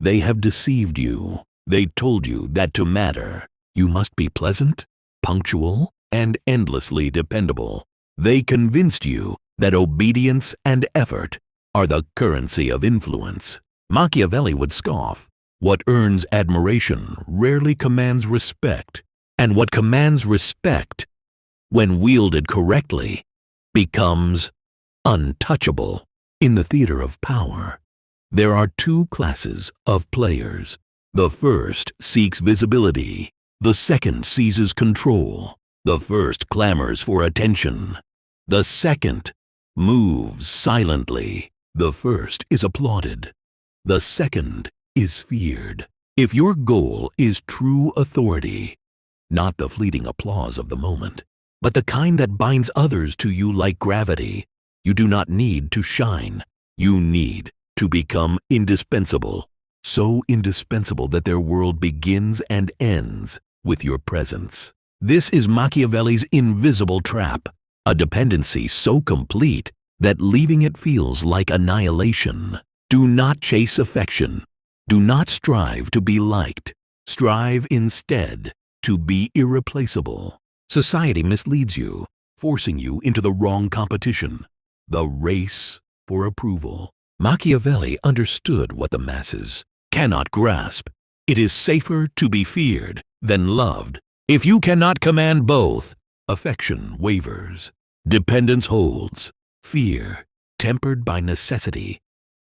They have deceived you. They told you that to matter, you must be pleasant, punctual, and endlessly dependable. They convinced you that obedience and effort are the currency of influence. Machiavelli would scoff. What earns admiration rarely commands respect, and what commands respect, when wielded correctly, becomes untouchable. In the theater of power, there are two classes of players. The first seeks visibility. The second seizes control. The first clamors for attention. The second moves silently. The first is applauded. The second is feared. If your goal is true authority, not the fleeting applause of the moment, but the kind that binds others to you like gravity, you do not need to shine. You need to become indispensable. So indispensable that their world begins and ends with your presence. This is Machiavelli's invisible trap, a dependency so complete that leaving it feels like annihilation. Do not chase affection. Do not strive to be liked. Strive instead to be irreplaceable. Society misleads you, forcing you into the wrong competition, the race for approval. Machiavelli understood what the masses cannot grasp. It is safer to be feared than loved. If you cannot command both, affection wavers, dependence holds, fear, tempered by necessity,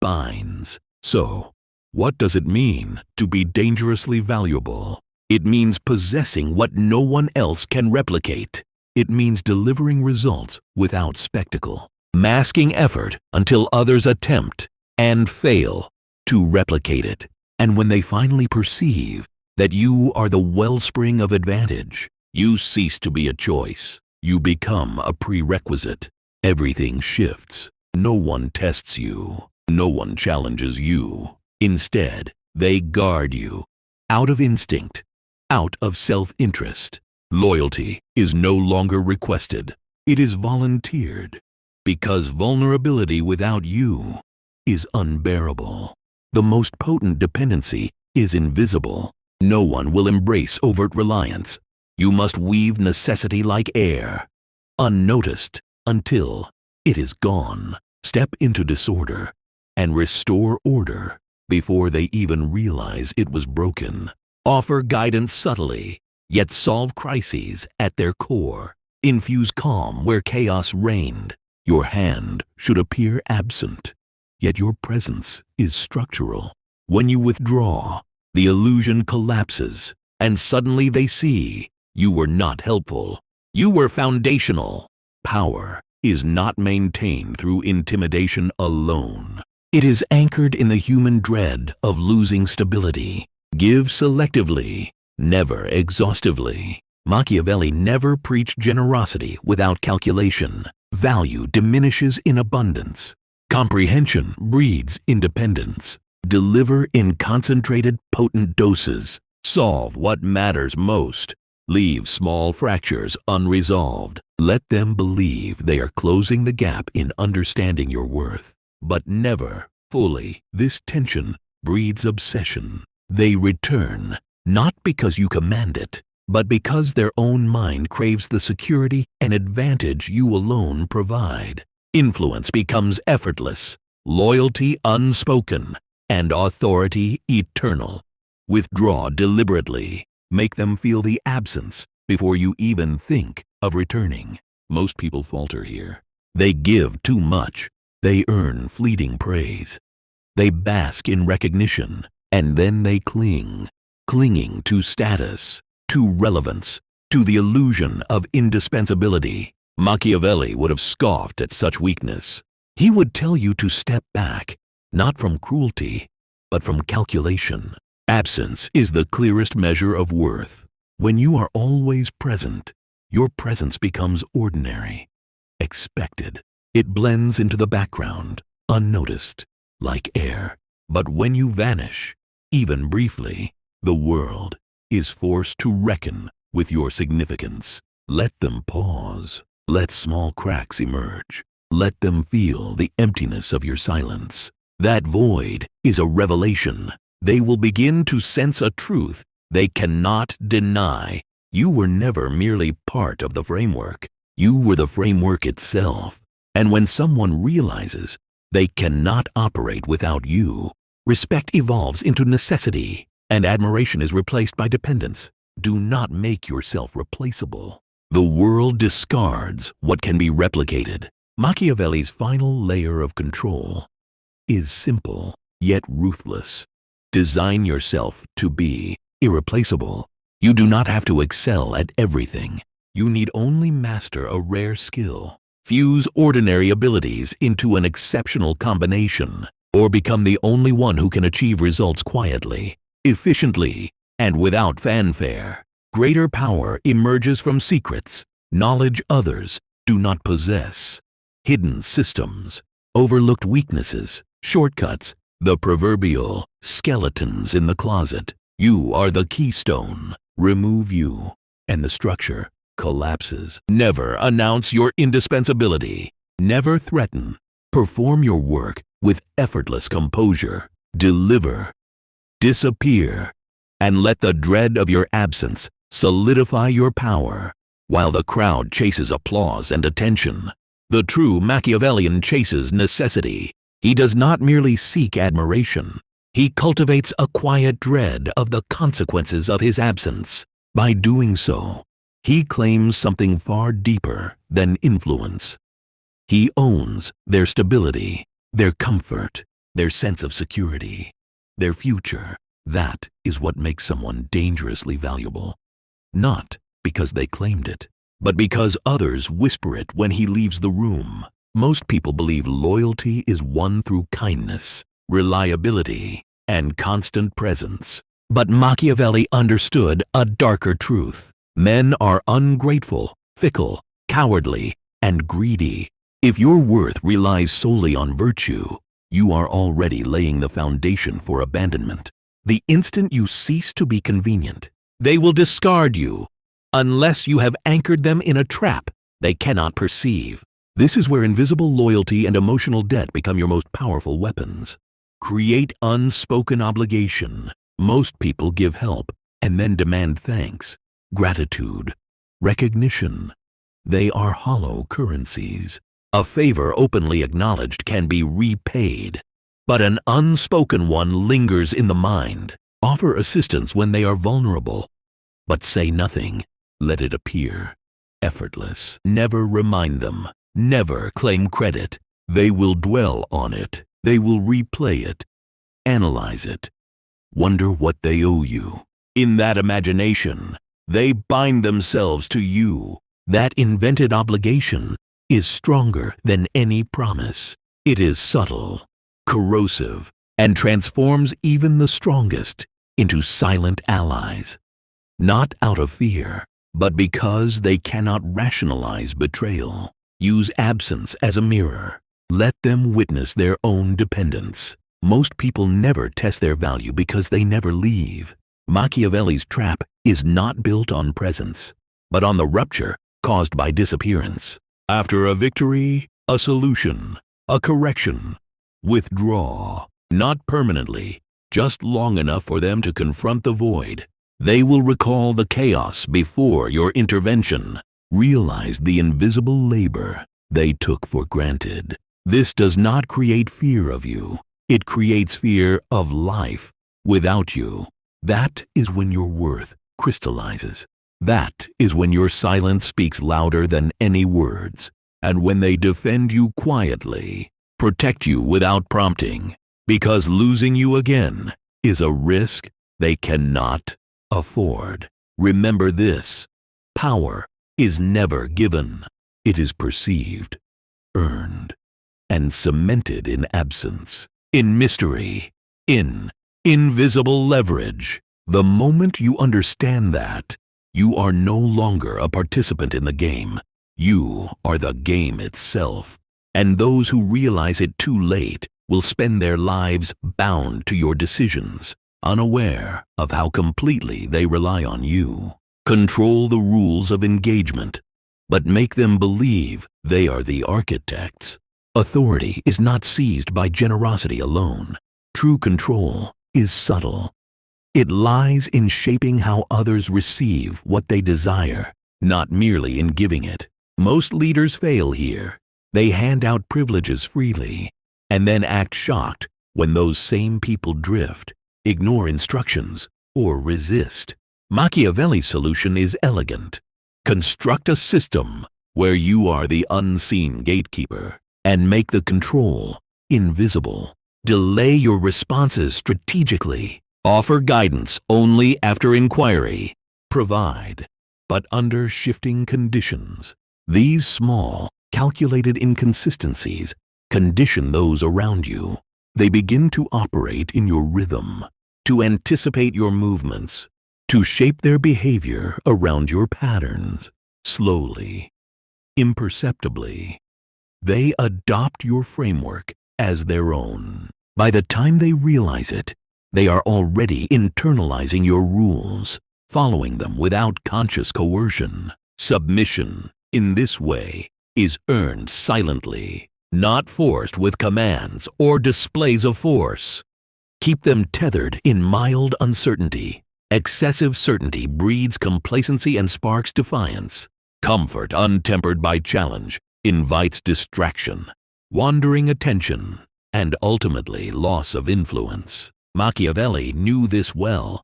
binds. So, what does it mean to be dangerously valuable? It means possessing what no one else can replicate. It means delivering results without spectacle, masking effort until others attempt and fail to replicate it. And when they finally perceive that you are the wellspring of advantage, you cease to be a choice. You become a prerequisite. Everything shifts. No one tests you. No one challenges you. Instead, they guard you. Out of instinct, out of self-interest. Loyalty is no longer requested. It is volunteered. Because vulnerability without you is unbearable. The most potent dependency is invisible. No one will embrace overt reliance. You must weave necessity like air, unnoticed until it is gone. Step into disorder and restore order before they even realize it was broken. Offer guidance subtly, yet solve crises at their core. Infuse calm where chaos reigned. Your hand should appear absent, yet your presence is structural. When you withdraw, the illusion collapses, and suddenly they see you were not helpful. You were foundational. Power is not maintained through intimidation alone. It is anchored in the human dread of losing stability. Give selectively, never exhaustively. Machiavelli never preached generosity without calculation. Value diminishes in abundance. Comprehension breeds independence. Deliver in concentrated, potent doses. Solve what matters most. Leave small fractures unresolved. Let them believe they are closing the gap in understanding your worth, but never fully. This tension breeds obsession. They return, not because you command it, but because their own mind craves the security and advantage you alone provide. Influence becomes effortless, loyalty unspoken, and authority eternal. Withdraw deliberately. Make them feel the absence before you even think of returning. Most people falter here. They give too much. They earn fleeting praise. They bask in recognition, and then they cling, clinging to status, to relevance, to the illusion of indispensability. Machiavelli would have scoffed at such weakness. He would tell you to step back, not from cruelty, but from calculation. Absence is the clearest measure of worth. When you are always present, your presence becomes ordinary, expected. It blends into the background, unnoticed, like air. But when you vanish, even briefly, the world is forced to reckon with your significance. Let them pause. Let small cracks emerge. Let them feel the emptiness of your silence. That void is a revelation. They will begin to sense a truth they cannot deny. You were never merely part of the framework. You were the framework itself. And when someone realizes they cannot operate without you, respect evolves into necessity, and admiration is replaced by dependence. Do not make yourself replaceable. The world discards what can be replicated. Machiavelli's final layer of control is simple, yet ruthless. Design yourself to be irreplaceable. You do not have to excel at everything. You need only master a rare skill, fuse ordinary abilities into an exceptional combination, or become the only one who can achieve results quietly, efficiently, and without fanfare. Greater power emerges from secrets, knowledge others do not possess, hidden systems, overlooked weaknesses, shortcuts, the proverbial skeletons in the closet. You are the keystone. Remove you, and the structure collapses. Never announce your indispensability. Never threaten. Perform your work with effortless composure. Deliver. Disappear. And let the dread of your absence solidify your power. While the crowd chases applause and attention, the true Machiavellian chases necessity. He does not merely seek admiration. He cultivates a quiet dread of the consequences of his absence. By doing so, he claims something far deeper than influence. He owns their stability, their comfort, their sense of security, their future. That is what makes someone dangerously valuable. Not because they claimed it, but because others whisper it when he leaves the room. Most people believe loyalty is won through kindness, reliability, and constant presence. But Machiavelli understood a darker truth. Men are ungrateful, fickle, cowardly, and greedy. If your worth relies solely on virtue, you are already laying the foundation for abandonment. The instant you cease to be convenient, they will discard you, unless you have anchored them in a trap they cannot perceive. This is where invisible loyalty and emotional debt become your most powerful weapons. Create unspoken obligation. Most people give help and then demand thanks, gratitude, recognition. They are hollow currencies. A favor openly acknowledged can be repaid, but an unspoken one lingers in the mind. Offer assistance when they are vulnerable, but say nothing. Let it appear effortless. Never remind them. Never claim credit. They will dwell on it. They will replay it, analyze it, wonder what they owe you. In that imagination, they bind themselves to you. That invented obligation is stronger than any promise. It is subtle, corrosive, and transforms even the strongest into silent allies. Not out of fear, but because they cannot rationalize betrayal. Use absence as a mirror. Let them witness their own dependence. Most people never test their value because they never leave. Machiavelli's trap is not built on presence, but on the rupture caused by disappearance. After a victory, a solution, a correction. Withdraw. Not permanently, just long enough for them to confront the void. They will recall the chaos before your intervention. Realize the invisible labor they took for granted. This does not create fear of you. It creates fear of life without you. That is when your worth crystallizes. That is when your silence speaks louder than any words. And when they defend you quietly, protect you without prompting, because losing you again is a risk they cannot afford. Remember this: power is never given. It is perceived, earned, and cemented in absence, in mystery, in invisible leverage. The moment you understand that, you are no longer a participant in the game. You are the game itself. And those who realize it too late will spend their lives bound to your decisions, unaware of how completely they rely on you. Control the rules of engagement, but make them believe they are the architects. Authority is not seized by generosity alone. True control is subtle. It lies in shaping how others receive what they desire, not merely in giving it. Most leaders fail here. They hand out privileges freely, and then act shocked when those same people drift, ignore instructions, or resist. Machiavelli's solution is elegant. Construct a system where you are the unseen gatekeeper and make the control invisible. Delay your responses strategically. Offer guidance only after inquiry. Provide, but under shifting conditions. These small, calculated inconsistencies condition those around you. They begin to operate in your rhythm, to anticipate your movements, to shape their behavior around your patterns. Slowly, imperceptibly, they adopt your framework as their own. By the time they realize it, they are already internalizing your rules, following them without conscious coercion. Submission, in this way, is earned silently, not forced with commands or displays of force. Keep them tethered in mild uncertainty. Excessive certainty breeds complacency and sparks defiance. Comfort untempered by challenge invites distraction, wandering attention, and ultimately loss of influence. Machiavelli knew this well.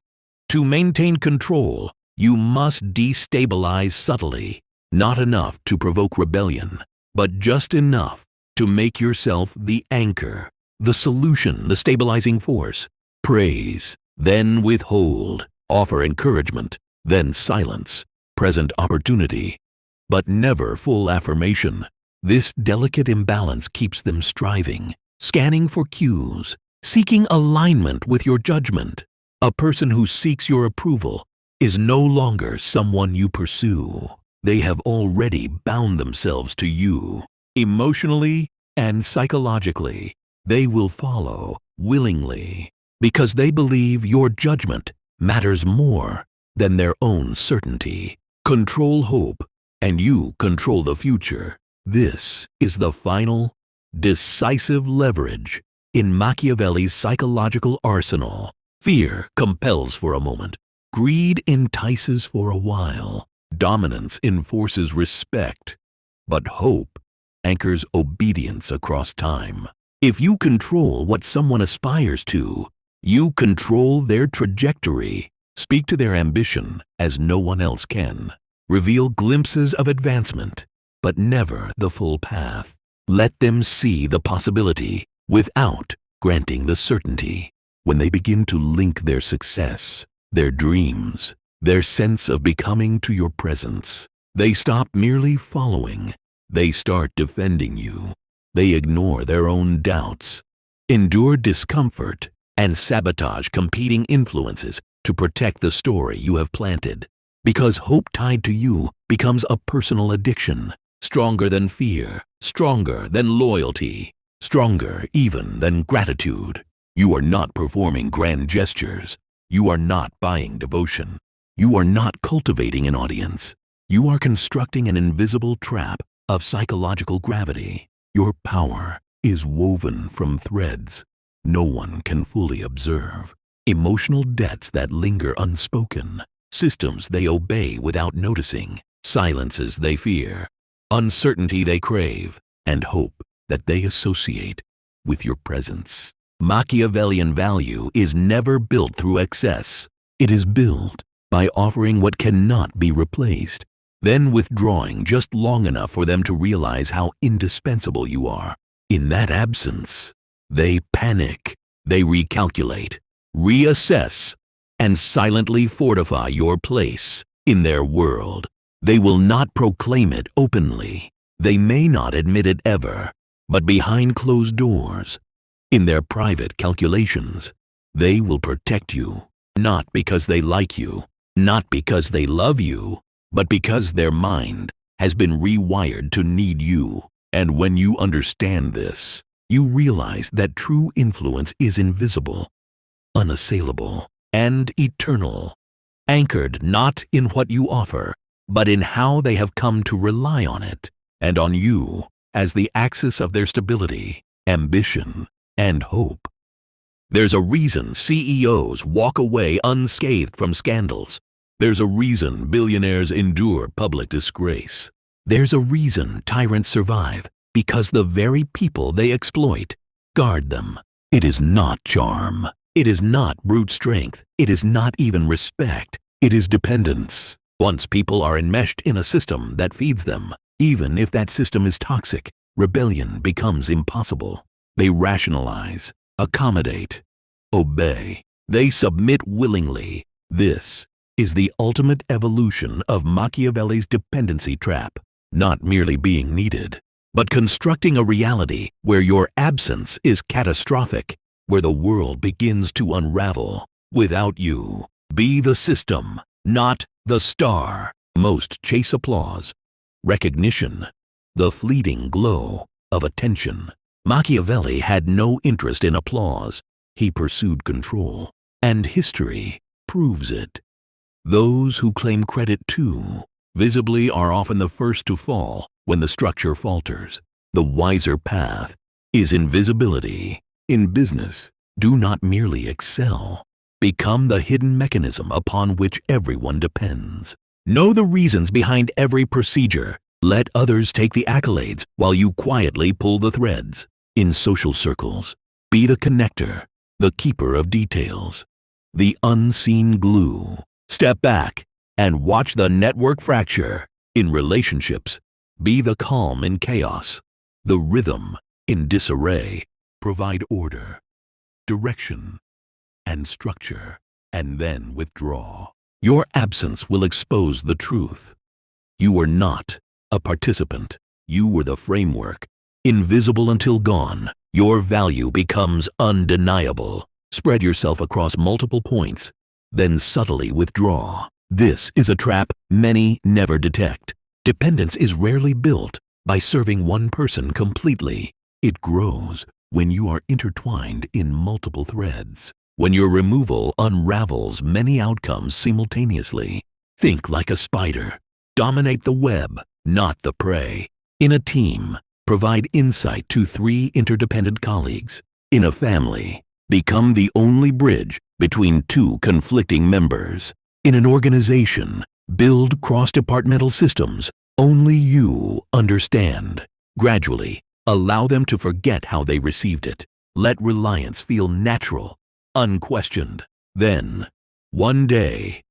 To maintain control, you must destabilize subtly, not enough to provoke rebellion, but just enough to make yourself the anchor, the solution, the stabilizing force. Praise, then withhold. Offer encouragement, then silence. Present opportunity, but never full affirmation. This delicate imbalance keeps them striving, scanning for cues, seeking alignment with your judgment. A person who seeks your approval is no longer someone you pursue. They have already bound themselves to you, emotionally and psychologically. They will follow willingly because they believe your judgment matters more than their own certainty. Control hope, and you control the future. This is the final, decisive leverage in Machiavelli's psychological arsenal. Fear compels for a moment. Greed entices for a while. Dominance enforces respect. But hope anchors obedience across time. If you control what someone aspires to, you control their trajectory. Speak to their ambition as no one else can. Reveal glimpses of advancement, but never the full path. Let them see the possibility without granting the certainty. When they begin to link their success, their dreams, their sense of becoming to your presence, they stop merely following. They start defending you. They ignore their own doubts, endure discomfort, and sabotage competing influences to protect the story you have planted. Because hope tied to you becomes a personal addiction, stronger than fear, stronger than loyalty, stronger even than gratitude. You are not performing grand gestures. You are not buying devotion. You are not cultivating an audience. You are constructing an invisible trap of psychological gravity. Your power is woven from threads no one can fully observe. Emotional debts that linger unspoken. Systems they obey without noticing. Silences they fear. Uncertainty they crave. And hope that they associate with your presence. Machiavellian value is never built through excess. It is built by offering what cannot be replaced, then withdrawing just long enough for them to realize how indispensable you are. In that absence, they panic, they recalculate, reassess, and silently fortify your place in their world. They will not proclaim it openly. They may not admit it ever, but behind closed doors, in their private calculations, they will protect you, not because they like you, not because they love you, but because their mind has been rewired to need you. And when you understand this, you realize that true influence is invisible, unassailable, and eternal, anchored not in what you offer, but in how they have come to rely on it, and on you as the axis of their stability, ambition, and hope. There's a reason CEOs walk away unscathed from scandals. There's a reason billionaires endure public disgrace. There's a reason tyrants survive, because the very people they exploit guard them. It is not charm. It is not brute strength. It is not even respect. It is dependence. Once people are enmeshed in a system that feeds them, even if that system is toxic, rebellion becomes impossible. They rationalize, accommodate, obey. They submit willingly. This is the ultimate evolution of Machiavelli's dependency trap. Not merely being needed, but constructing a reality where your absence is catastrophic, where the world begins to unravel without you. Be the system, not the star. Most chase applause, recognition, the fleeting glow of attention. Machiavelli had no interest in applause. He pursued control, and history proves it. Those who claim credit too visibly are often the first to fall when the structure falters. The wiser path is invisibility. In business, do not merely excel. Become the hidden mechanism upon which everyone depends. Know the reasons behind every procedure. Let others take the accolades while you quietly pull the threads. In social circles, be the connector, the keeper of details, the unseen glue. Step back and watch the network fracture. In relationships, be the calm in chaos, the rhythm in disarray. Provide order, direction, and structure, and then withdraw. Your absence will expose the truth. You were not a participant. You were the framework. Invisible until gone, your value becomes undeniable. Spread yourself across multiple points, then subtly withdraw. This is a trap many never detect. Dependence is rarely built by serving one person completely. It grows when you are intertwined in multiple threads. When your removal unravels many outcomes simultaneously. Think like a spider. Dominate the web, not the prey. In a team, provide insight to 3 interdependent colleagues. In a family, become the only bridge between 2 conflicting members. In an organization, build cross-departmental systems only you understand. Gradually, allow them to forget how they received it. Let reliance feel natural, unquestioned. Then, one day,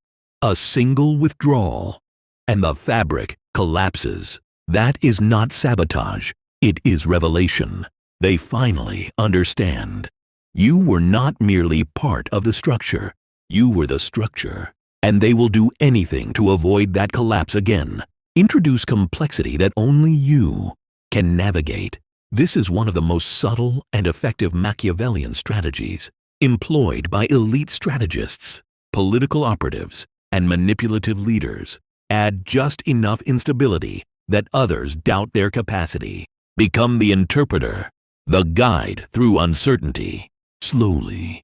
a single withdrawal, and the fabric collapses. That is not sabotage. It is revelation. They finally understand. You were not merely part of the structure. You were the structure. And they will do anything to avoid that collapse again. Introduce complexity that only you can navigate. This is one of the most subtle and effective Machiavellian strategies, employed by elite strategists, political operatives, and manipulative leaders. Add just enough instability that others doubt their capacity. Become the interpreter, the guide through uncertainty. Slowly,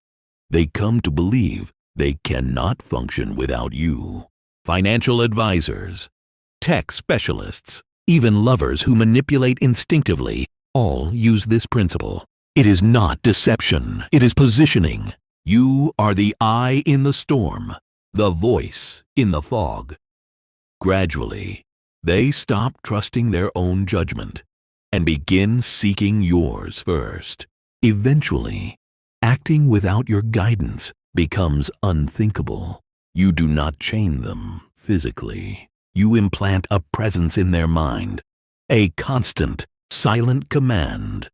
they come to believe they cannot function without you. Financial advisors, tech specialists, even lovers who manipulate instinctively all use this principle. It is not deception, it is positioning. You are the eye in the storm, the voice in the fog. Gradually, they stop trusting their own judgment and begin seeking yours first. Eventually, acting without your guidance becomes unthinkable. You do not chain them physically. You implant a presence in their mind, a constant, silent command.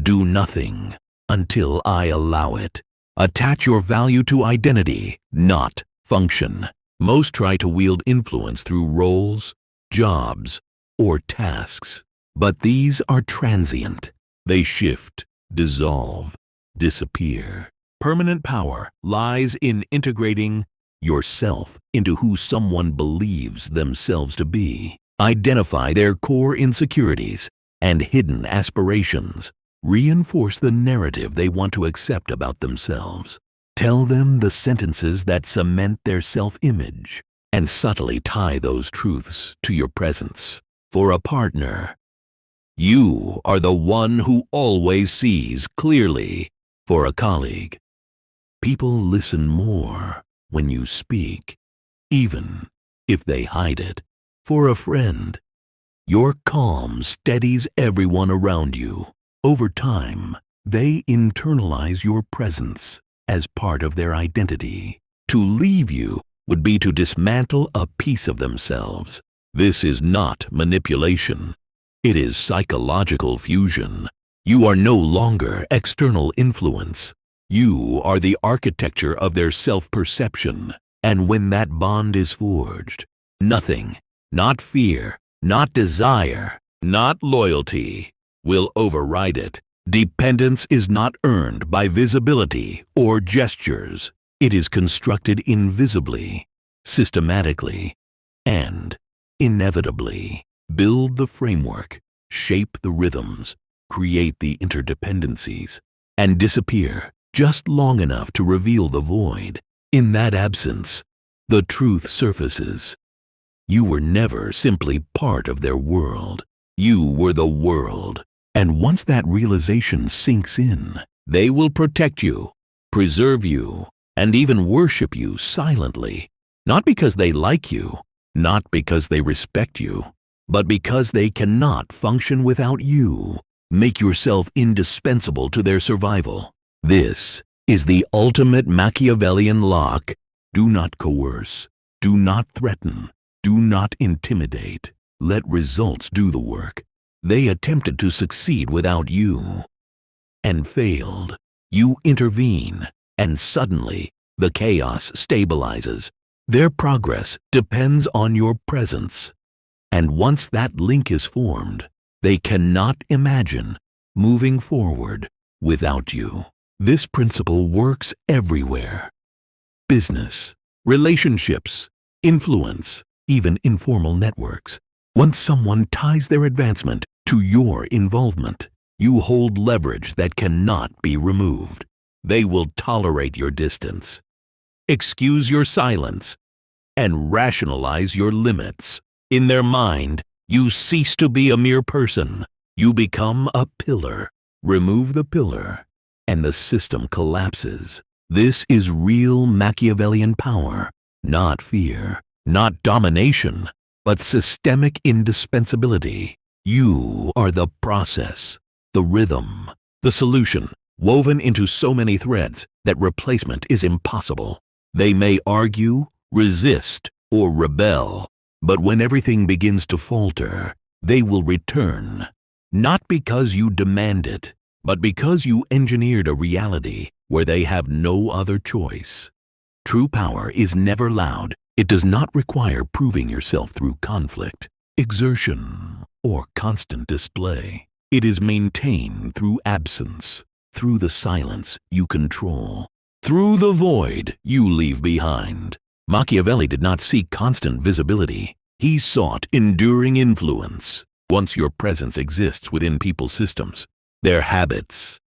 Do nothing until I allow it. Attach your value to identity, not function. Most try to wield influence through roles, jobs, or tasks. But these are transient. They shift, dissolve, disappear. Permanent power lies in integrating yourself into who someone believes themselves to be. Identify their core insecurities and hidden aspirations. Reinforce the narrative they want to accept about themselves. Tell them the sentences that cement their self-image, and subtly tie those truths to your presence. For a partner, you are the one who always sees clearly. For a colleague, people listen more when you speak, even if they hide it. For a friend, your calm steadies everyone around you. Over time, they internalize your presence as part of their identity. To leave you would be to dismantle a piece of themselves. This is not manipulation. It is psychological fusion. You are no longer external influence. You are the architecture of their self-perception. And when that bond is forged, nothing, not fear, not desire, not loyalty, will override it. Dependence is not earned by visibility or gestures. It is constructed invisibly, systematically, and inevitably. Build the framework, shape the rhythms, create the interdependencies, and disappear just long enough to reveal the void. In that absence, the truth surfaces. You were never simply part of their world. You were the world. And once that realization sinks in, they will protect you, preserve you, and even worship you silently. Not because they like you, not because they respect you, but because they cannot function without you. Make yourself indispensable to their survival. This is the ultimate Machiavellian lock. Do not coerce. Do not threaten. Do not intimidate. Let results do the work. They attempted to succeed without you and failed. You intervene, and suddenly the chaos stabilizes. Their progress depends on your presence. And once that link is formed, they cannot imagine moving forward without you. This principle works everywhere. Business, relationships, influence, even informal networks. Once someone ties their advancement to your involvement, you hold leverage that cannot be removed. They will tolerate your distance, excuse your silence, and rationalize your limits. In their mind, you cease to be a mere person. You become a pillar. Remove the pillar, and the system collapses. This is real Machiavellian power, not fear, not domination, but systemic indispensability. You are the process, the rhythm, the solution, woven into so many threads that replacement is impossible. They may argue, resist, or rebel, but when everything begins to falter, they will return. Not because you demand it, but because you engineered a reality where they have no other choice. True power is never loud. It does not require proving yourself through conflict, exertion, or constant display. It is maintained through absence, through the silence you control, through the void you leave behind. Machiavelli did not seek constant visibility. He sought enduring influence. Once your presence exists within people's systems, their habits,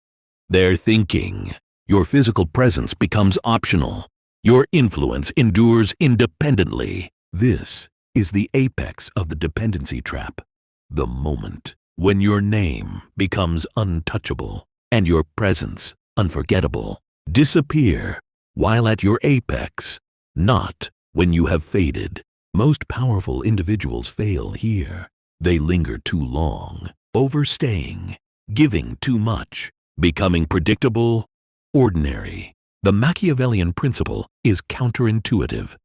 their thinking, your physical presence becomes optional. Your influence endures independently. This is the apex of the dependency trap. The moment when your name becomes untouchable and your presence unforgettable. Disappear while at your apex, not when you have faded. Most powerful individuals fail here. They linger too long, overstaying, giving too much, becoming predictable, ordinary. The Machiavellian principle is counterintuitive.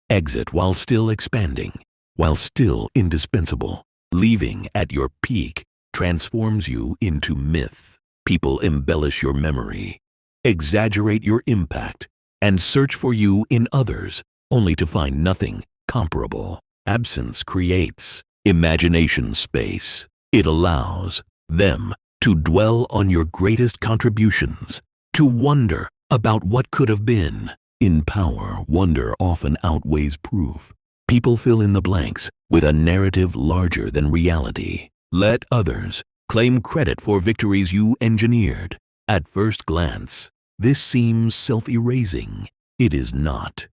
Exit while still expanding, while still indispensable. Leaving at your peak transforms you into myth. People embellish your memory, exaggerate your impact, and search for you in others, only to find nothing comparable. Absence creates imagination space. It allows them to dwell on your greatest contributions, to wonder about what could have been. In power, wonder often outweighs proof. People fill in the blanks with a narrative larger than reality. Let others claim credit for victories you engineered. At first glance, this seems self-erasing. It is not.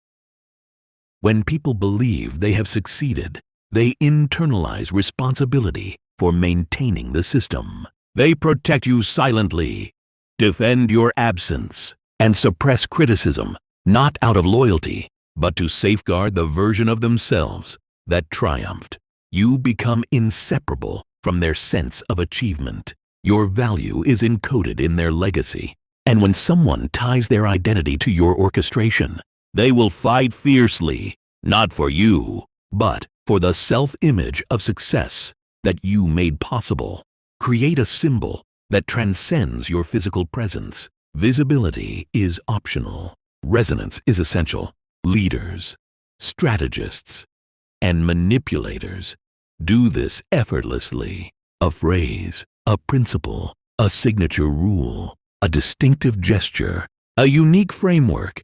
When people believe they have succeeded, they internalize responsibility for maintaining the system. They protect you silently, Defend your absence and suppress criticism, not out of loyalty, but to safeguard the version of themselves that triumphed. You become inseparable from their sense of achievement. Your value is encoded in their legacy. And when someone ties their identity to your orchestration, they will fight fiercely, not for you, but for the self-image of success that you made possible. Create a symbol that transcends your physical presence. Visibility is optional. Resonance is essential. Leaders, strategists, and manipulators do this effortlessly. A phrase, a principle, a signature rule, a distinctive gesture, a unique framework,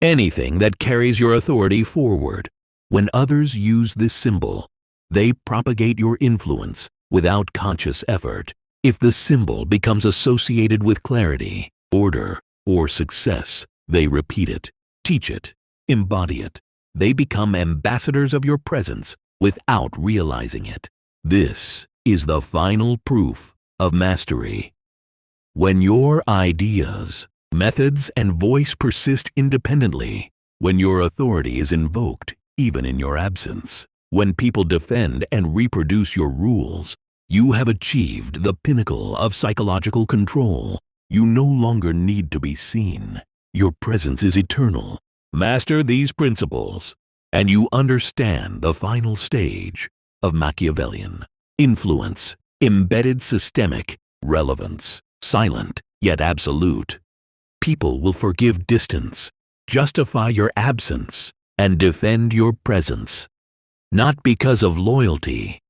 anything that carries your authority forward. When others use this symbol, they propagate your influence without conscious effort. If the symbol becomes associated with clarity, order, or success, they repeat it, teach it, embody it. They become ambassadors of your presence without realizing it. This is the final proof of mastery. When your ideas, methods, and voice persist independently, when your authority is invoked even in your absence, when people defend and reproduce your rules, you have achieved the pinnacle of psychological control. You no longer need to be seen. Your presence is eternal. Master these principles, and you understand the final stage of Machiavellian influence, embedded systemic relevance, silent yet absolute. People will forgive distance, justify your absence, and defend your presence, not because of loyalty,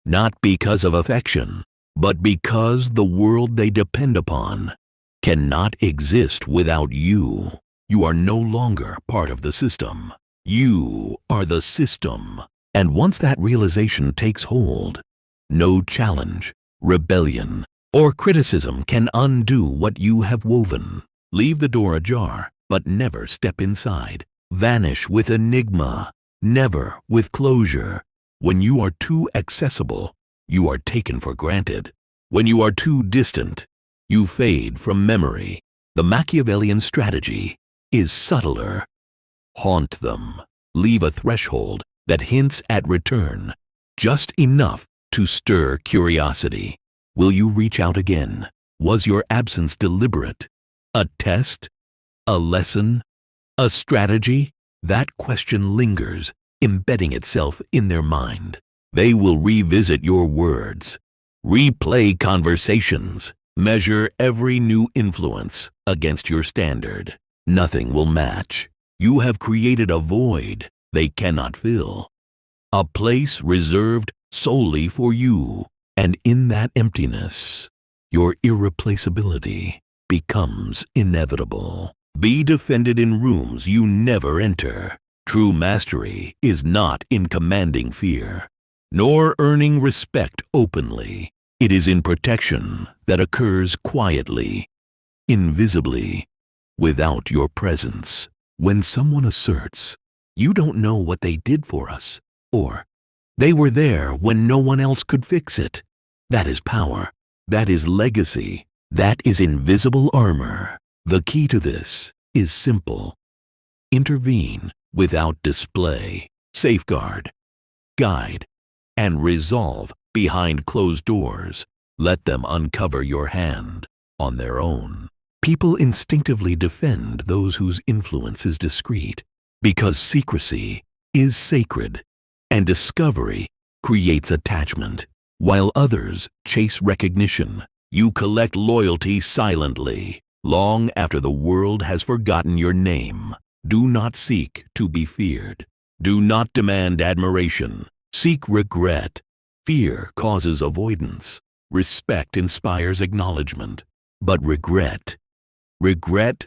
not because of affection, but because the world they depend upon cannot exist without you. You are no longer part of the system. You are the system. And once that realization takes hold, no challenge, rebellion, or criticism can undo what you have woven. Leave the door ajar, but never step inside. Vanish with enigma, never with closure. When you are too accessible, you are taken for granted. When you are too distant, you fade from memory. The Machiavellian strategy is subtler. Haunt them. Leave a threshold that hints at return, just enough to stir curiosity. Will you reach out again? Was your absence deliberate? A test? A lesson? A strategy? That question lingers, embedding itself in their mind. They will revisit your words, replay conversations, measure every new influence against your standard. Nothing will match. You have created a void they cannot fill, a place reserved solely for you. And in that emptiness, your irreplaceability becomes inevitable. Be defended in rooms you never enter. True mastery is not in commanding fear, nor earning respect openly. It is in protection that occurs quietly, invisibly, without your presence. When someone asserts, "You don't know what they did for us," or "They were there when no one else could fix it," that is power. That is legacy. That is invisible armor. The key to this is simple. Intervene without display. Safeguard, guide, and resolve behind closed doors. Let them uncover your hand on their own. People instinctively defend those whose influence is discreet, because secrecy is sacred, and discovery creates attachment. While others chase recognition, you collect loyalty silently, long after the world has forgotten your name. Do not seek to be feared. Do not demand admiration. Seek regret. Fear causes avoidance. Respect inspires acknowledgement. But regret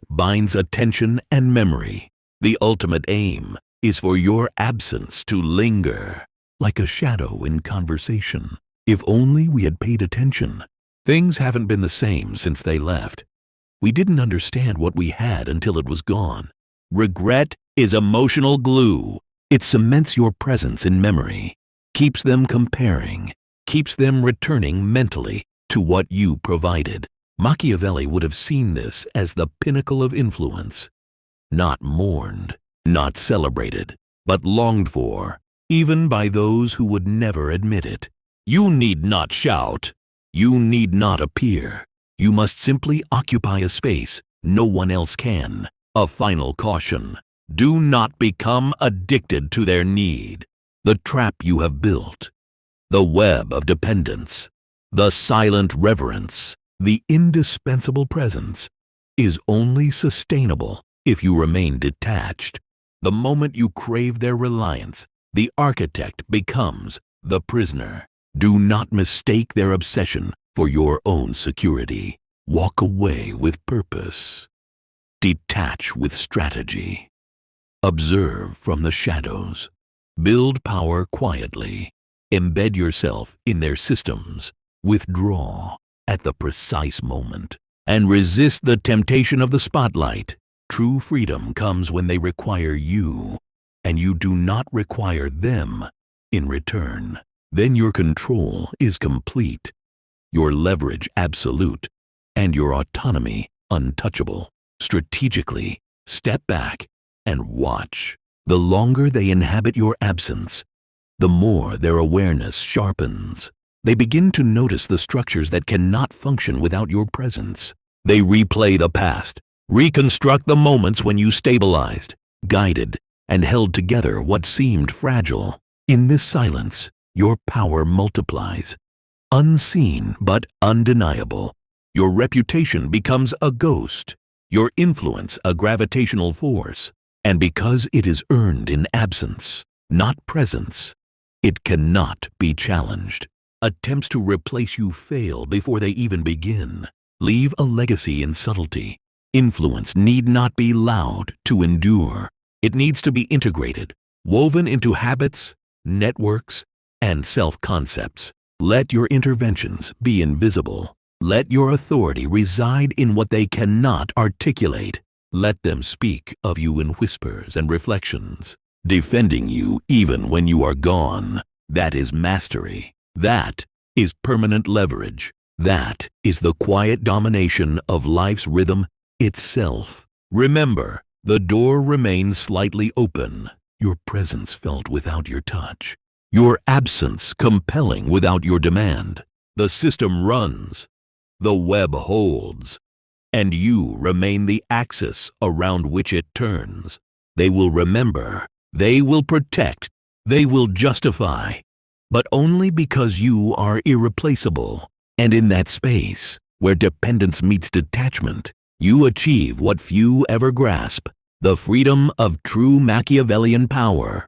binds attention and memory. The ultimate aim is for your absence to linger, like a shadow in conversation. If only we had paid attention. Things haven't been the same since they left. We didn't understand what we had until it was gone. Regret is emotional glue. It cements your presence in memory, keeps them comparing, keeps them returning mentally to what you provided. Machiavelli would have seen this as the pinnacle of influence, not mourned, not celebrated, but longed for, even by those who would never admit it. You need not shout. You need not appear. You must simply occupy a space no one else can. A final caution: do not become addicted to their need. The trap you have built, the web of dependence, the silent reverence, the indispensable presence, is only sustainable if you remain detached. The moment you crave their reliance, the architect becomes the prisoner. Do not mistake their obsession for your own security. Walk away with purpose. Detach with strategy. Observe from the shadows. Build power quietly. Embed yourself in their systems. Withdraw at the precise moment, and resist the temptation of the spotlight. True freedom comes when they require you, and you do not require them in return. Then your control is complete, your leverage absolute, and your autonomy untouchable. Strategically, step back and watch. The longer they inhabit your absence, the more their awareness sharpens. They begin to notice the structures that cannot function without your presence. They replay the past, reconstruct the moments when you stabilized, guided, and held together what seemed fragile. In this silence, your power multiplies. Unseen but undeniable, your reputation becomes a ghost, your influence a gravitational force. And because it is earned in absence, not presence, it cannot be challenged. Attempts to replace you fail before they even begin. Leave a legacy in subtlety. Influence need not be loud to endure. It needs to be integrated, woven into habits, networks, and self-concepts. Let your interventions be invisible. Let your authority reside in what they cannot articulate. Let them speak of you in whispers and reflections, defending you even when you are gone. That is mastery. That is permanent leverage. That is the quiet domination of life's rhythm itself. Remember, the door remains slightly open, your presence felt without your touch, your absence compelling without your demand. The system runs, the web holds, and you remain the axis around which it turns. They will remember, they will protect, they will justify, but only because you are irreplaceable. And in that space, where dependence meets detachment, you achieve what few ever grasp, the freedom of true Machiavellian power.